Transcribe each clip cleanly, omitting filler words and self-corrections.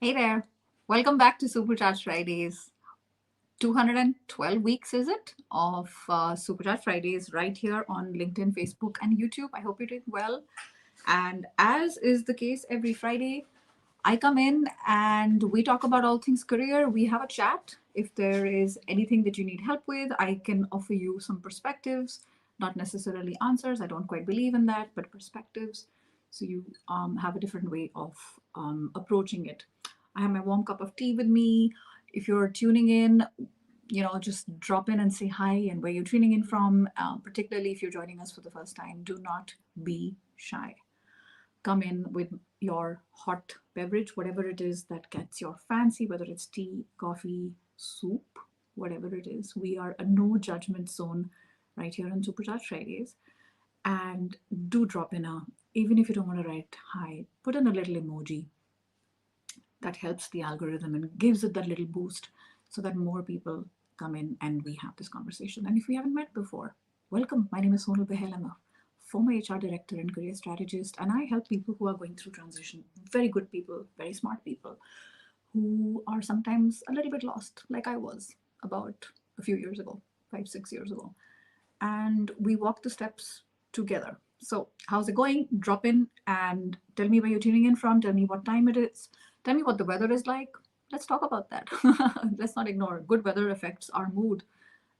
Hey there. Welcome back to Supercharged Fridays. 212 weeks, is it, of Supercharged Fridays right here on LinkedIn, Facebook, and YouTube. I hope you're doing well. And as is the case every Friday, I come in and we talk about all things career. We have a chat. If there is anything that you need help with, I can offer you some perspectives, not necessarily answers. I don't quite believe in that, but perspectives. So you have a different way of approaching it. I have my warm cup of tea with me. If you're tuning in, just drop in and say hi and where you're tuning in from. Particularly if you're joining us for the first time, do not be shy. Come in with your hot beverage, whatever it is that gets your fancy, whether it's tea, coffee, soup, whatever it is. We are a no judgment zone right here on Supercharged Fridays. And do drop in even if you don't want to write hi, put in a little emoji. That helps the algorithm and gives it that little boost so that more people come in and we have this conversation. And if we haven't met before, welcome. My name is Sonal Behel. I'm a former HR director and career strategist, and I help people who are going through transition. Very good people, very smart people who are sometimes a little bit lost, like I was about a few years ago, 5, 6 years ago. And we walk the steps together. So, how's it going? Drop in and tell me where you're tuning in from. Tell me what time it is. Tell me what the weather is like. Let's talk about that. Let's not ignore good weather affects our mood,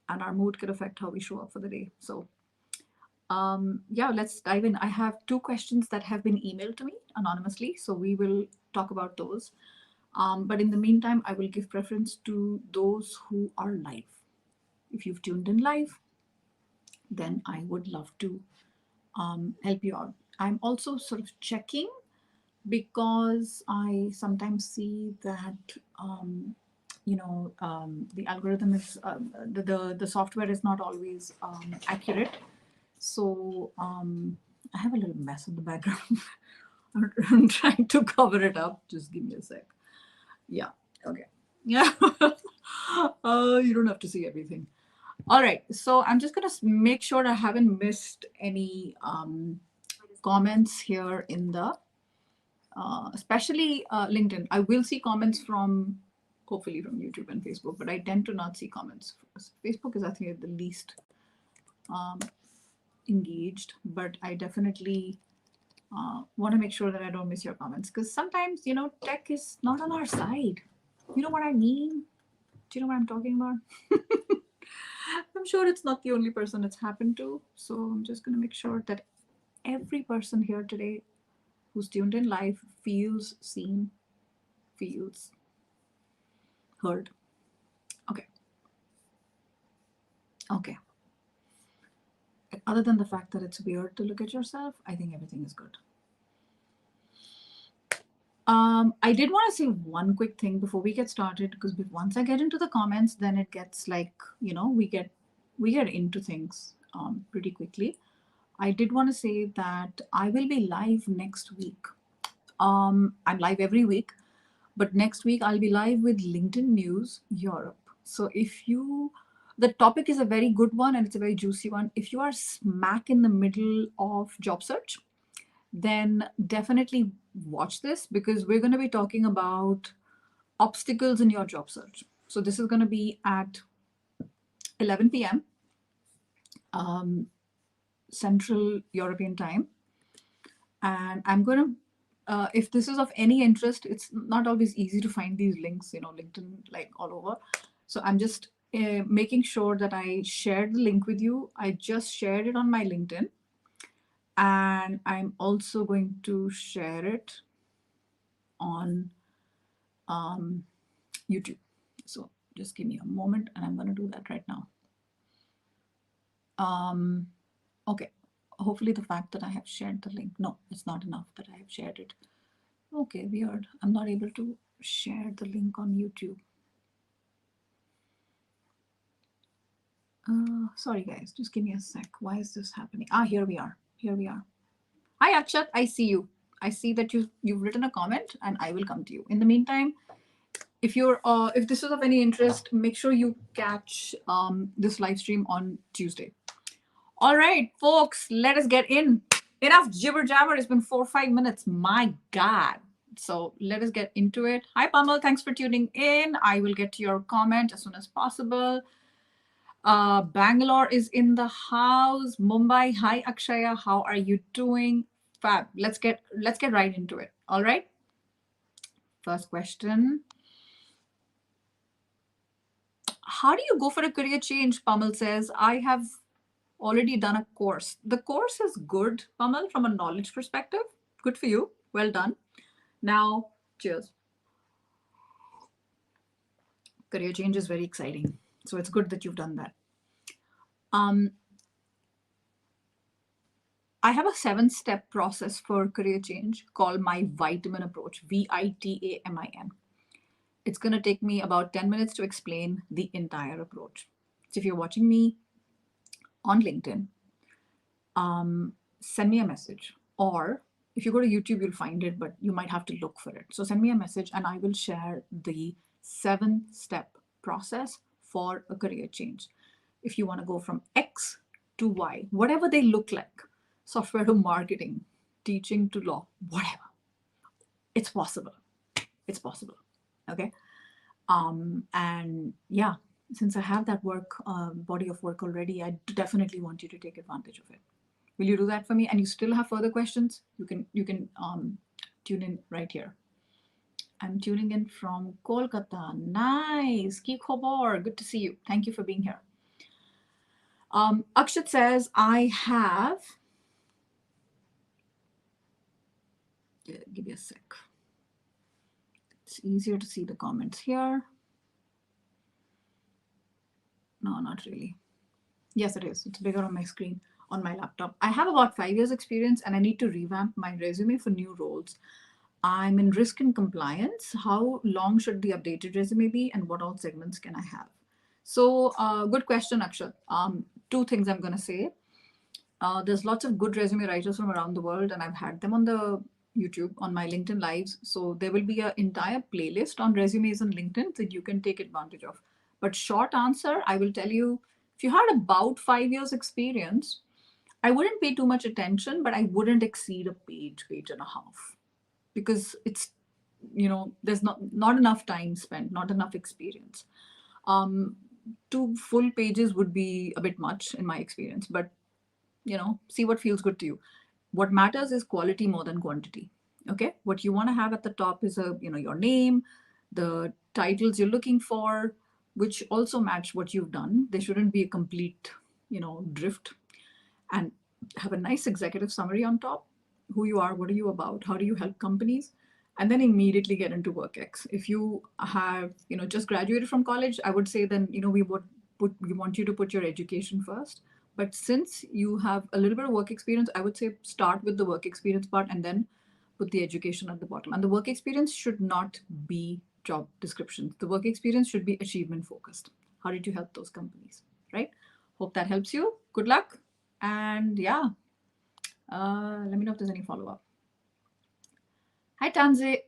and our mood can affect how we show up for the day. So, yeah, let's dive in. I have two questions that have been emailed to me anonymously, so we will talk about those. But in the meantime, I will give preference to those who are live. If you've tuned in live, then I would love to help you out. I'm also sort of checking because I sometimes see that the algorithm is the software is not always accurate. So I have a little mess in the background. I'm trying to cover it up. Just give me a sec. Yeah. Okay. Yeah. You don't have to see everything. All right. So I'm just gonna make sure I haven't missed any comments here in the especially LinkedIn. I will see comments from hopefully from YouTube and Facebook, but I tend to not see comments. Facebook is, I think, the least um, engaged, but I definitely want to make sure that I don't miss your comments because sometimes, tech is not on our side. You know what I mean? Do you know what I'm talking about? I'm sure it's not the only person it's happened to. So I'm just going to make sure that every person here today who's tuned in live feels seen, feels heard. Okay. Okay. Other than the fact that it's weird to look at yourself, I think everything is good. I did want to say one quick thing before we get started because once I get into the comments, then it gets like we get into things pretty quickly. I did want to say that I will be live next week. I'm live every week, but next week I'll be live with LinkedIn News Europe. So the topic is a very good one and it's a very juicy one. If you are smack in the middle of job search, then definitely watch this because we're going to be talking about obstacles in your job search. So this is going to be at 11 p.m. Central European time. And I'm going to if this is of any interest, it's not always easy to find these links, LinkedIn, like all over. So I'm just making sure that I shared the link with you. I just shared it on my LinkedIn. And I'm also going to share it on YouTube. So just give me a moment and I'm going to do that right now. Okay. Hopefully the fact that I have shared the link. No, it's not enough that I have shared it. Okay, weird. I'm not able to share the link on YouTube. Sorry guys, just give me a sec. Why is this happening? Here we are. Here we are. Hi Akshat, I see you. I see that you've written a comment and I will come to you. In the meantime, if this is of any interest, make sure you catch this live stream on Tuesday. All right, folks, let us get in. Enough jibber jabber. It's been 4 or 5 minutes. My God. So let us get into it. Hi, Pamal. Thanks for tuning in. I will get to your comment as soon as possible. Bangalore is in the house. Mumbai. Hi, Akshaya. How are you doing? Fab. Let's get right into it. All right. First question. How do you go for a career change? Pamal says, I have already done a course. The course is good, Pamal, from a knowledge perspective. Good for you. Well done. Now, cheers. Career change is very exciting. So it's good that you've done that. I have a 7-step process for career change called my vitamin approach, VITAMIN. It's going to take me about 10 minutes to explain the entire approach. So if you're watching me on LinkedIn, send me a message. Or if you go to YouTube, you'll find it, but you might have to look for it. So send me a message and I will share the 7-step process for a career change. If you want to go from X to Y, whatever they look like, software to marketing, teaching to law, whatever, it's possible. It's possible. Okay. And yeah, since I have that body of work already, I definitely want you to take advantage of it. Will you do that for me? And you still have further questions? You can tune in right here. I'm tuning in from Kolkata. Nice. Ki khobor. Good to see you. Thank you for being here. Akshat says, I have. Give me a sec. It's easier to see the comments here. No, not really. Yes, it is. It's bigger on my screen on my laptop. I have about 5 years experience and I need to revamp my resume for new roles. I'm in risk and compliance. How long should the updated resume be and what all segments can I have? So good question, Akshat. 2 things I'm going to say. There's lots of good resume writers from around the world and I've had them on the YouTube, on my LinkedIn lives. So there will be an entire playlist on resumes on LinkedIn that you can take advantage of. But short answer, I will tell you, if you had about 5 years experience, I wouldn't pay too much attention, but I wouldn't exceed a page and a half. Because it's, there's not enough time spent, not enough experience. 2 full pages would be a bit much in my experience, but see what feels good to you. What matters is quality more than quantity. Okay, what you want to have at the top is your name, the titles you're looking for, which also match what you've done. They shouldn't be a complete drift. And have a nice executive summary on top. Who you are, what are you about, how do you help companies, and then immediately get into WorkX. If you have just graduated from college, I would say then we want you to put your education first. But since you have a little bit of work experience, I would say start with the work experience part and then put the education at the bottom. And the work experience should not be job descriptions. The work experience should be achievement focused. How did you help those companies, right? Hope that helps you. Good luck. And yeah, let me know if there's any follow-up. Hi, Tanzia.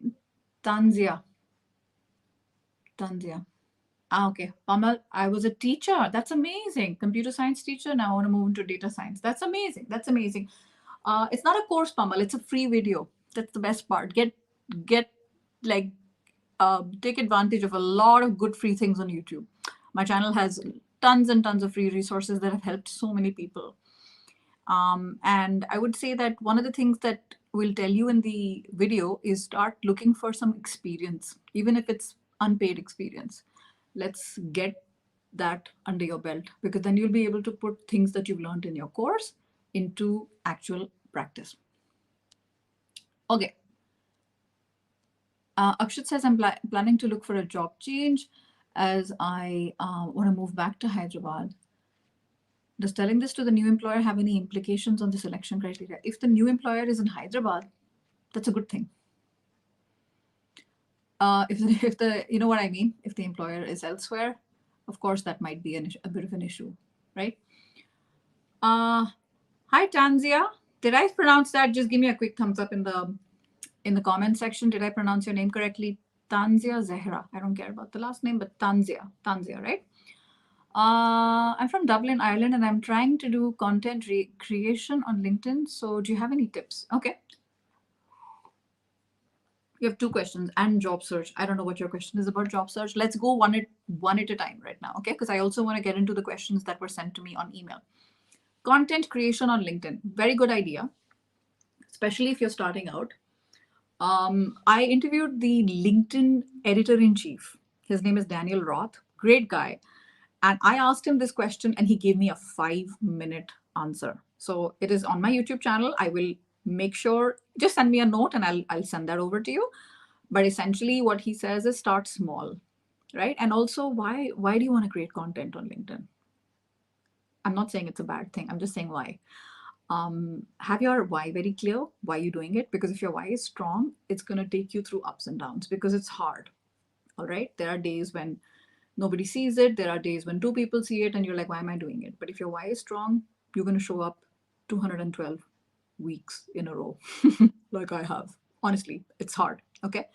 Okay. Pamal, I was a teacher. That's amazing. Computer science teacher. Now I want to move into data science. That's amazing. It's not a course, Pamal. It's a free video. That's the best part. Take advantage of a lot of good free things on YouTube. My channel has tons and tons of free resources that have helped so many people. And I would say that one of the things that we'll tell you in the video is start looking for some experience, even if it's unpaid experience. Let's get that under your belt, because then you'll be able to put things that you've learned in your course into actual practice. Okay. Akshat says, I'm planning to look for a job change as I want to move back to Hyderabad. Does telling this to the new employer have any implications on the selection criteria? If the new employer is in Hyderabad, that's a good thing. If the you know what I mean, if the employer is elsewhere, of course that might be a bit of an issue, right? Hi Tanzia, did I pronounce that? Just give me a quick thumbs up in the comment section. Did I pronounce your name correctly? Tanzia Zehra. I don't care about the last name, but Tanzia, right? I'm from Dublin, Ireland, and I'm trying to do content creation on LinkedIn. So do you have any tips? Okay. You have two questions and job search. I don't know what your question is about job search. Let's go one at a time right now, okay? Because I also want to get into the questions that were sent to me on email. Content creation on LinkedIn. Very good idea, especially if you're starting out. I interviewed the LinkedIn editor in chief. His name is Daniel Roth. Great guy. And I asked him this question and he gave me a 5-minute answer. So it is on my YouTube channel. I will make sure, just send me a note and I'll send that over to you. But essentially what he says is start small, right? And also why do you want to create content on LinkedIn? I'm not saying it's a bad thing. I'm just saying why. Have your why very clear, why you're doing it. Because if your why is strong, it's going to take you through ups and downs because it's hard. All right. There are days when nobody sees it. There are days when 2 people see it and you're like, why am I doing it? But if your why is strong, you're going to show up 212 weeks in a row, like I have. Honestly, it's hard. Okay.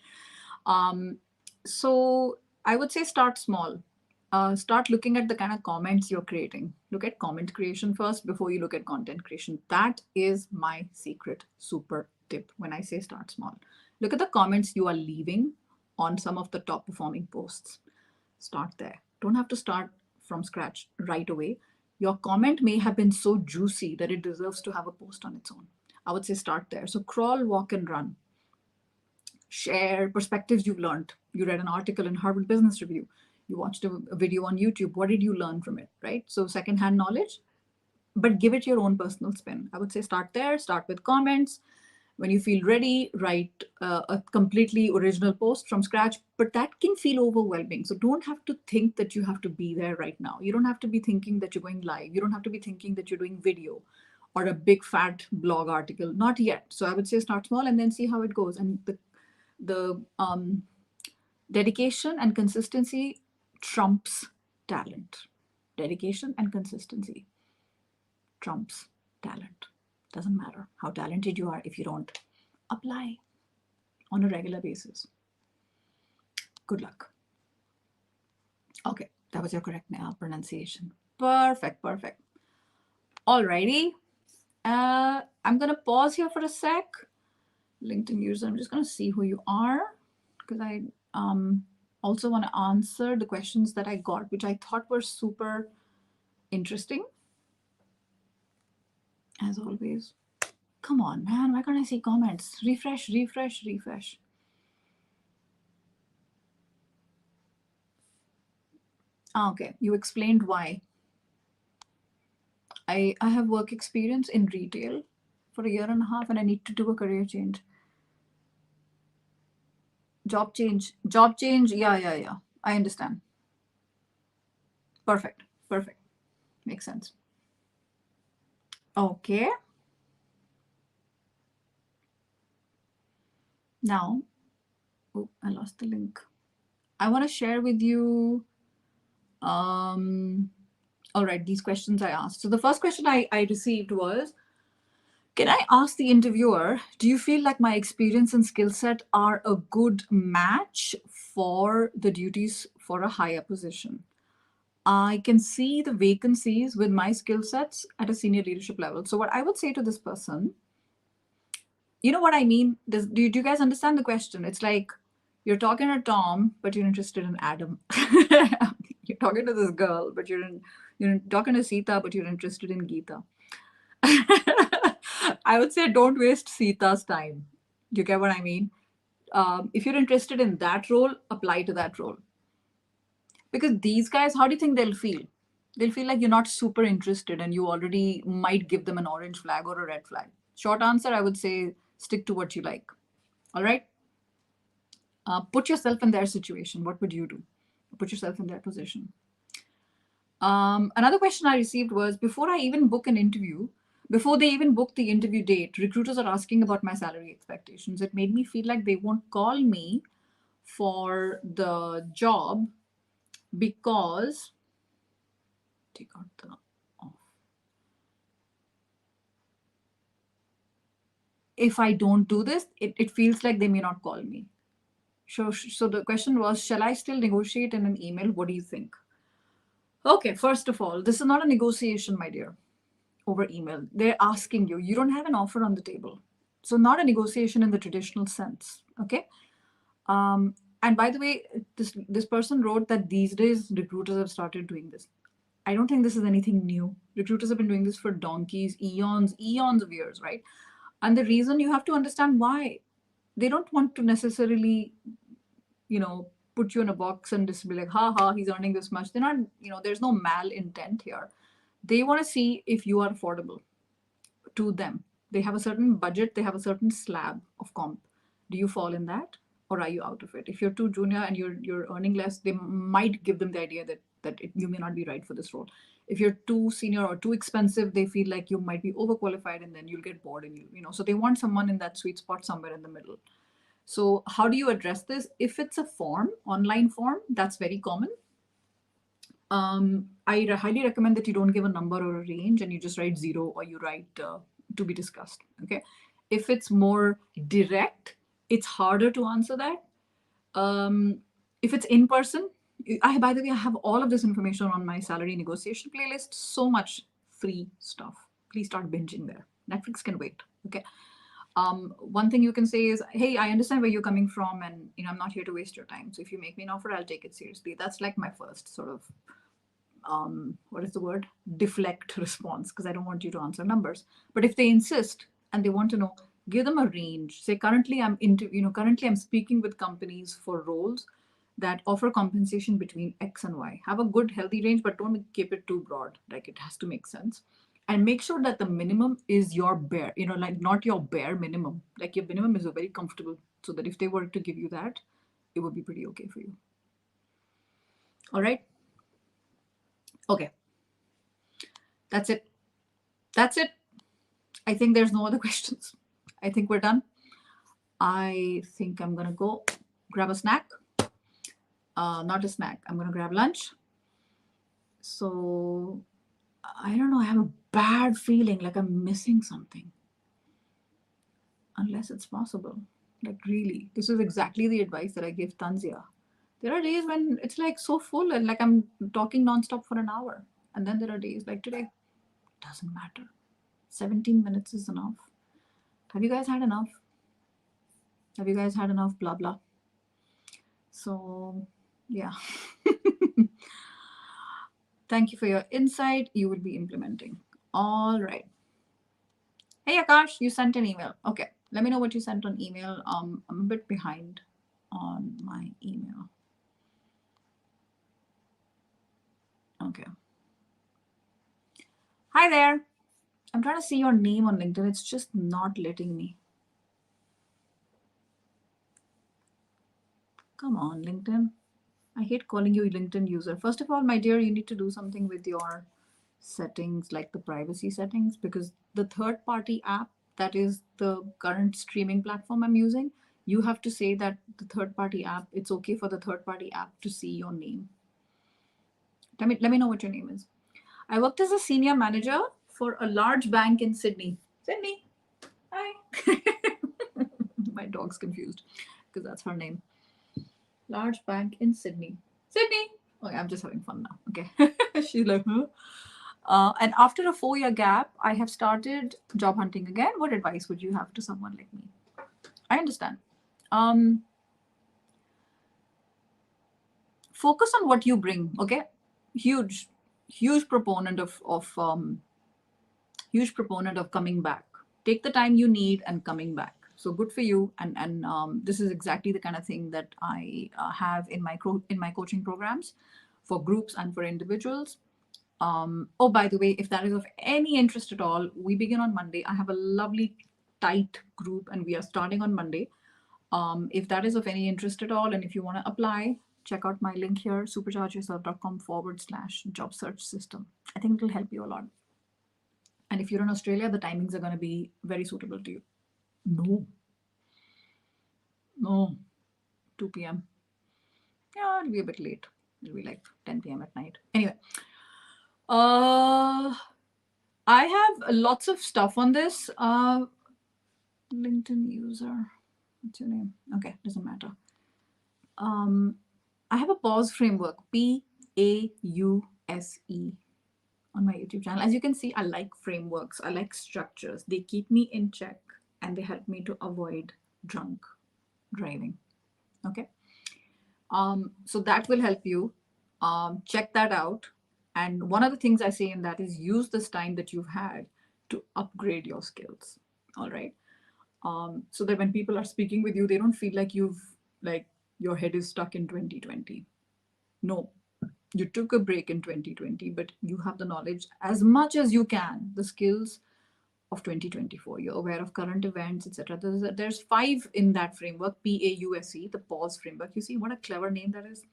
So I would say start small. Start looking at the kind of comments you're creating. Look at comment creation first before you look at content creation. That is my secret super tip when I say start small. Look at the comments you are leaving on some of the top performing posts. Start there. Don't have to start from scratch right away. Your comment may have been so juicy that it deserves to have a post on its own. I would say start there. So crawl, walk, and run. Share perspectives you've learned. You read an article in Harvard Business Review. You watched a video on YouTube. What did you learn from it, right? So secondhand knowledge, but give it your own personal spin. I would say start there, start with comments. When you feel ready, write a completely original post from scratch, but that can feel overwhelming. So don't have to think that you have to be there right now. You don't have to be thinking that you're going live. You don't have to be thinking that you're doing video or a big fat blog article. Not yet. So I would say start small and then see how it goes. And the dedication and consistency trumps talent. Dedication and consistency trumps talent. Doesn't matter how talented you are if you don't apply on a regular basis. Good luck. Okay, that was your correct pronunciation. Perfect, perfect. Alrighty. I'm gonna pause here for a sec. LinkedIn user, I'm just gonna see who you are because I also want to answer the questions that I got, which I thought were super interesting. As always. Come on, man. Why can't I see comments? Refresh, refresh, refresh. Okay, you explained why. I have work experience in retail for a year and a half and I need to do a career change. Job change. Job change. Yeah. I understand. Perfect. Perfect. Makes sense. Okay. Now, oh, I lost the link. I want to share with you. All right, these questions I asked. So the first question I received was, can I ask the interviewer, do you feel like my experience and skill set are a good match for the duties for a higher position? I can see the vacancies with my skill sets at a senior leadership level. So what I would say to this person, you know what I mean? Do you guys understand the question? It's like you're talking to Tom, but you're interested in Adam. You're talking to this girl, but you're talking to Sita, but you're interested in Geeta. I would say don't waste Sita's time. Do you get what I mean? If you're interested in that role, apply to that role. Because these guys, how do you think they'll feel? They'll feel like you're not super interested and you already might give them an orange flag or a red flag. Short answer, I would say stick to what you like. All right? Put yourself in their situation. What would you do? Put yourself in their position. Another question I received was, before I even book an interview, before they even book the interview date, recruiters are asking about my salary expectations. It made me feel like they won't call me for the job because, take out the off. If I don't do this, it feels like they may not call me. So the question was, shall I still negotiate in an email? What do you think? Okay, first of all, this is not a negotiation, my dear, over email. They're asking you. You don't have an offer on the table. So not a negotiation in the traditional sense, okay? And by the way, this person wrote that these days recruiters have started doing this. I don't think this is anything new. Recruiters have been doing this for donkeys, eons of years, right? And the reason, you have to understand why. They don't want to necessarily, put you in a box and just be like, ha ha, he's earning this much. They're not, there's no mal intent here. They want to see if you are affordable to them. They have a certain budget, they have a certain slab of comp. Do you fall in that, or are you out of it? If you're too junior and you're earning less, they might give them the idea that you may not be right for this role. If you're too senior or too expensive, they feel like you might be overqualified, and then you'll get bored, and so they want someone in that sweet spot somewhere in the middle. So how do you address this? If it's a form, online form, that's very common. I highly recommend that you don't give a number or a range, and you just write 0, or you write to be discussed. Okay. If it's more direct, it's harder to answer that. If it's in person, by the way, I have all of this information on my salary negotiation playlist. So much free stuff. Please start binging there. Netflix can wait. Okay. One thing you can say is, hey, I understand where you're coming from, and I'm not here to waste your time. So if you make me an offer, I'll take it seriously. That's like my first sort of what is the word? Deflect response, because I don't want you to answer numbers. But if they insist and they want to know, give them a range. Say, currently I'm speaking with companies for roles that offer compensation between X and Y. Have a good healthy range, but don't keep it too broad. Like, it has to make sense. And make sure that the minimum is your bare, like not your bare minimum. Like, your minimum is a very comfortable, so that if they were to give you that, it would be pretty okay for you. All right. Okay. That's it. That's it. I think there's no other questions. I think we're done. I think I'm going to go grab a snack. Not a snack. I'm going to grab lunch. So, I don't know. I have a bad feeling like I'm missing something. Unless it's possible. Like, really. This is exactly the advice that I give Tanzia. There are days when it's like so full and like I'm talking nonstop for an hour. And then there are days like today. Doesn't matter. 17 minutes is enough. Have you guys had enough? Have you guys had enough blah blah? So, yeah. Thank you for your insight. You will be implementing. All right. Hey, Akash, you sent an email. Okay. Let me know what you sent on email. I'm a bit behind on my email. Okay. Hi there. I'm trying to see your name on LinkedIn. It's just not letting me. Come on, LinkedIn. I hate calling you a LinkedIn user. First of all, my dear, you need to do something with your settings, like the privacy settings, because the third-party app that is the current streaming platform I'm using, you have to say that the third-party app, it's okay for the third-party app to see your name. Let me know what your name is. I worked as a senior manager for a large bank in Sydney. Sydney, hi. My dog's confused because that's her name. Large bank in Sydney. Sydney. Okay, I'm just having fun now. Okay. She's like, huh? And after a 4-year gap, I have started job hunting again. What advice would you have to someone like me? I understand. Focus on what you bring. Okay. Huge proponent of coming back. Take the time you need and coming back. So good for you. And this is exactly the kind of thing that I have in my coaching programs for groups and for individuals. Oh, by the way, if that is of any interest at all, we begin on Monday. I have a lovely tight group and we are starting on Monday. If that is of any interest at all, and if you want to apply, check out my link here, superchargeyourself.com/job search system. I think it'll help you a lot. And if you're in Australia, the timings are going to be very suitable to you. No, 2 p.m. Yeah, it'll be a bit late. It'll be like 10 p.m. at night. Anyway, I have lots of stuff on this. LinkedIn user. What's your name? Okay, doesn't matter. I have a pause framework, PAUSE, on my YouTube channel. As you can see, I like frameworks. I like structures. They keep me in check and they help me to avoid drunk driving. Okay. So that will help you. Check that out. And one of the things I say in that is use this time that you've had to upgrade your skills. All right. So that when people are speaking with you, they don't feel like like your head is stuck in 2020. No, you took a break in 2020, but you have the knowledge as much as you can, the skills of 2024. You're aware of current events, etc. There's five in that framework: PAUSE, the pause framework. You see what a clever name that is.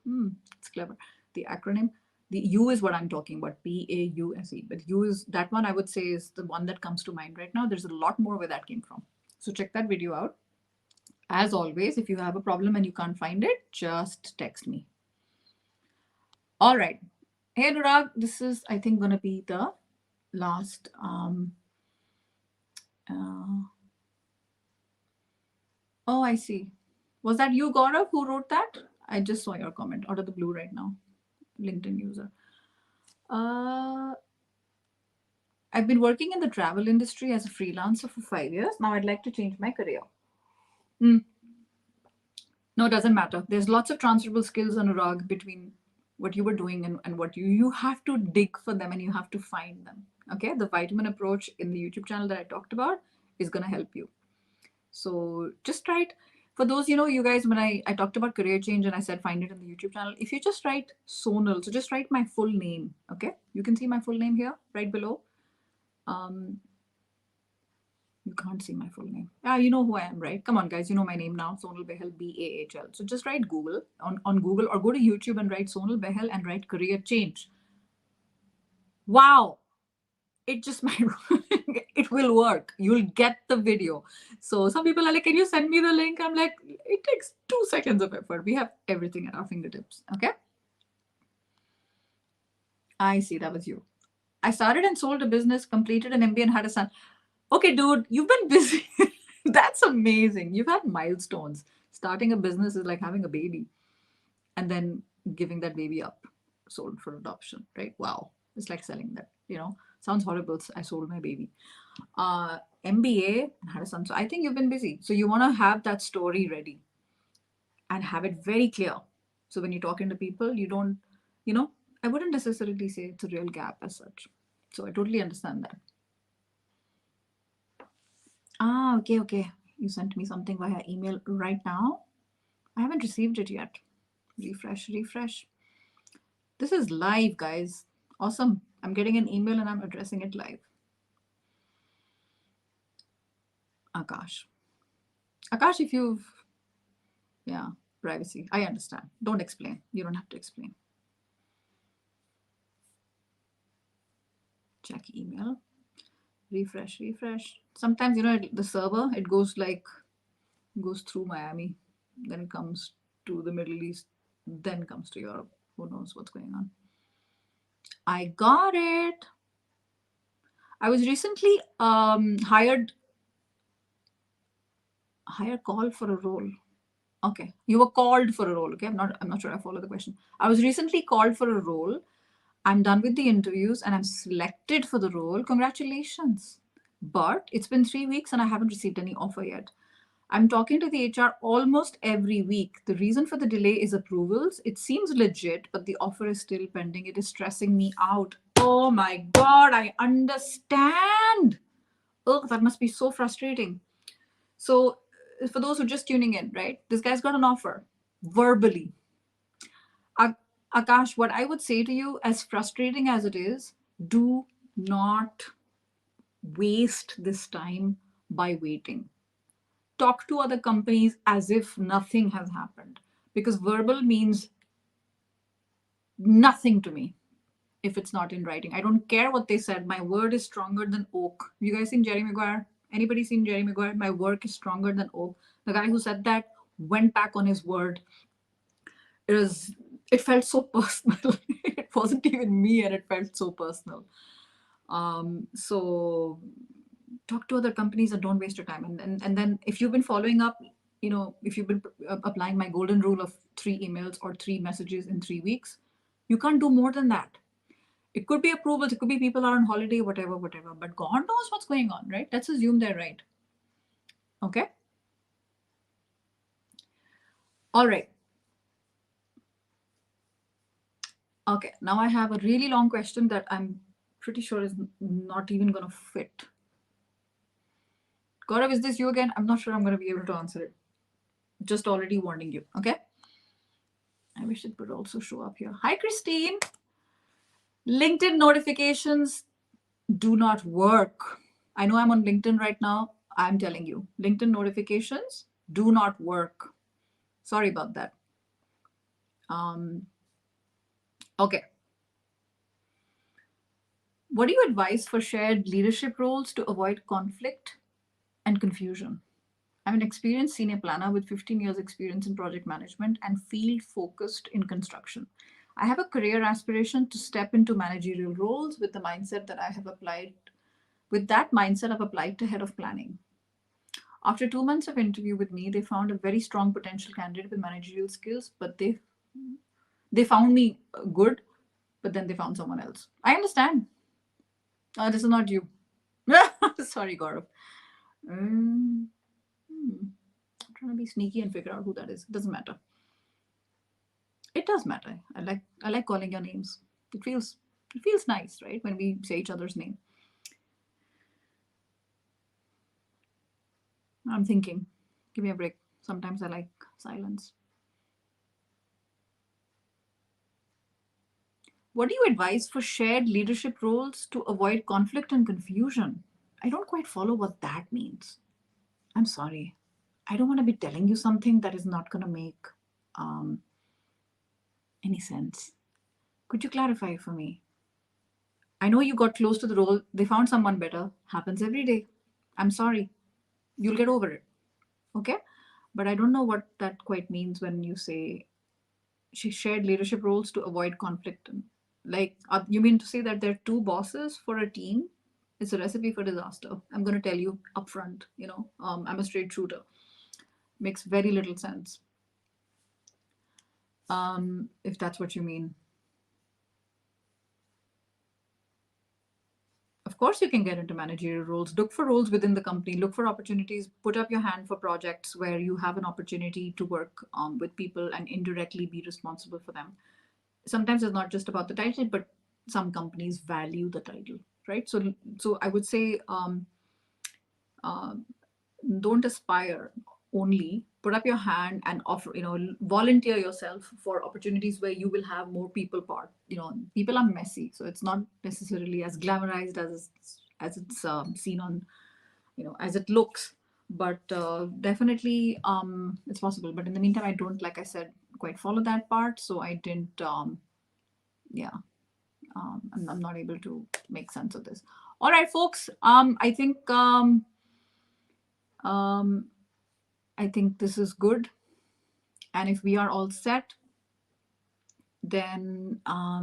It's clever. The acronym, the U is what I'm talking about, PAUSE. But U is that one, I would say, is the one that comes to mind right now. There's a lot more where that came from. So check that video out. As always, if you have a problem and you can't find it, just text me. All right. Hey, Anurag, this is, I think, going to be the last. Oh, I see. Was that you, Gaurav, who wrote that? I just saw your comment out of the blue right now. LinkedIn user. I've been working in the travel industry as a freelancer for 5 years. Now I'd like to change my career. No, it doesn't matter. There's lots of transferable skills, Anurag, between what you were doing and what you have to dig for them and you have to find them. Okay, the vitamin approach in the YouTube channel that I talked about is going to help you. So just write, for those, you guys, when I talked about career change and I said find it in the YouTube channel, if you just write Sonal, so just write my full name. Okay, you can see my full name here right below. You can't see my full name. You know who I am, right? Come on, guys. You know my name now, Sonal Behel, Bahl. So just write Google on Google or go to YouTube and write Sonal Behel and write career change. Wow. It just might, it will work. You'll get the video. So some people are like, can you send me the link? I'm like, it takes 2 seconds of effort. We have everything at our fingertips. Okay. I see, that was you. I started and sold a business, completed an MBA and had a son. Okay, dude, you've been busy. That's amazing. You've had milestones. Starting a business is like having a baby and then giving that baby up, sold for adoption, right? Wow. It's like selling that, sounds horrible. I sold my baby. MBA and had a son. So I think you've been busy. So you want to have that story ready and have it very clear. So when you're talking to people, you don't, I wouldn't necessarily say it's a real gap as such. So I totally understand that. Okay. You sent me something via email right now. I haven't received it yet. Refresh. This is live, guys. Awesome. I'm getting an email and I'm addressing it live. Akash, if yeah, privacy. I understand. Don't explain. You don't have to explain. Check email. Refresh. Sometimes, the server, it goes through Miami, then it comes to the Middle East, then comes to Europe. Who knows what's going on? I got it. I was recently hired call for a role. Okay, you were called for a role. Okay, I'm not sure I follow the question. I was recently called for a role. I'm done with the interviews and I'm selected for the role. Congratulations. But it's been 3 weeks and I haven't received any offer yet. I'm talking to the HR almost every week. The reason for the delay is approvals. It seems legit, but the offer is still pending. It is stressing me out. Oh my God, I understand. Oh, that must be so frustrating. So, for those who are just tuning in, right? This guy's got an offer verbally. Akash, what I would say to you, as frustrating as it is, do not waste this time by waiting. Talk to other companies as if nothing has happened, because verbal means nothing to me if it's not in writing. I don't care what they said. My word is stronger than oak. You guys seen Jerry Maguire? Anybody seen Jerry Maguire? My work is stronger than oak. The guy who said that went back on his word. It felt so personal. It wasn't even me, and it felt so personal. So talk to other companies and don't waste your time. And then if you've been following up, if you've been applying my golden rule of 3 emails or 3 messages in 3 weeks, you can't do more than that. It could be approvals, it could be people are on holiday, whatever. But God knows what's going on, right? Let's assume they're right. Okay. All right. Okay, now I have a really long question that I'm pretty sure is not even going to fit. Gaurav, is this you again? I'm not sure I'm going to be able to answer it. Just already warning you. Okay. I wish it would also show up here. Hi, Christine. LinkedIn notifications do not work. I know I'm on LinkedIn right now. I'm telling you, LinkedIn notifications do not work. Sorry about that. Okay. What do you advise for shared leadership roles to avoid conflict and confusion? I'm an experienced senior planner with 15 years experience in project management and field focused in construction. I have a career aspiration to step into managerial roles with the mindset that I have applied. With that mindset, I've applied to head of planning. After 2 months of interview with me, they found a very strong potential candidate with managerial skills, but they found me good, but then they found someone else. I understand. This is not you. Sorry, Gaurav. I'm trying to be sneaky and figure out who that is. It doesn't matter. It does matter. I like calling your names. It feels nice, right? When we say each other's name. I'm thinking. Give me a break. Sometimes I like silence. What do you advise for shared leadership roles to avoid conflict and confusion? I don't quite follow what that means. I'm sorry. I don't want to be telling you something that is not going to make um, any sense. Could you clarify for me? I know you got close to the role, they found someone better. Happens every day. I'm sorry. You'll get over it. Okay? But I don't know what that quite means when you say she shared leadership roles to avoid conflict. Like, you mean to say that there are two bosses for a team? It's a recipe for disaster. I'm going to tell you upfront. I'm a straight shooter. Makes very little sense. If that's what you mean. Of course, you can get into managerial roles. Look for roles within the company. Look for opportunities. Put up your hand for projects where you have an opportunity to work with people and indirectly be responsible for them. Sometimes it's not just about the title, but some companies value the title, right? So I would say don't aspire only. Put up your hand and offer, volunteer yourself for opportunities where you will have more people part. People are messy, so it's not necessarily as glamorized as it's seen on, as it looks. But definitely it's possible. But in the meantime, I don't, like I said, quite follow that part, so I didn't yeah I'm not able to make sense of this. All right, folks. I think this is good. And if we are all set, then I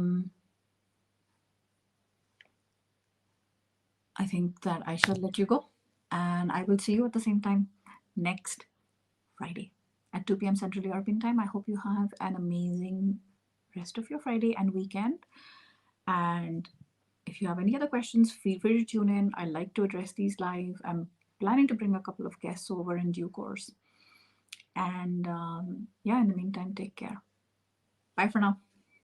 think that I shall let you go. And I will see you at the same time next Friday at 2 p.m. Central European Time. I hope you have an amazing rest of your Friday and weekend. And if you have any other questions, feel free to tune in. I like to address these live. I'm planning to bring a couple of guests over in due course. And in the meantime, take care. Bye for now.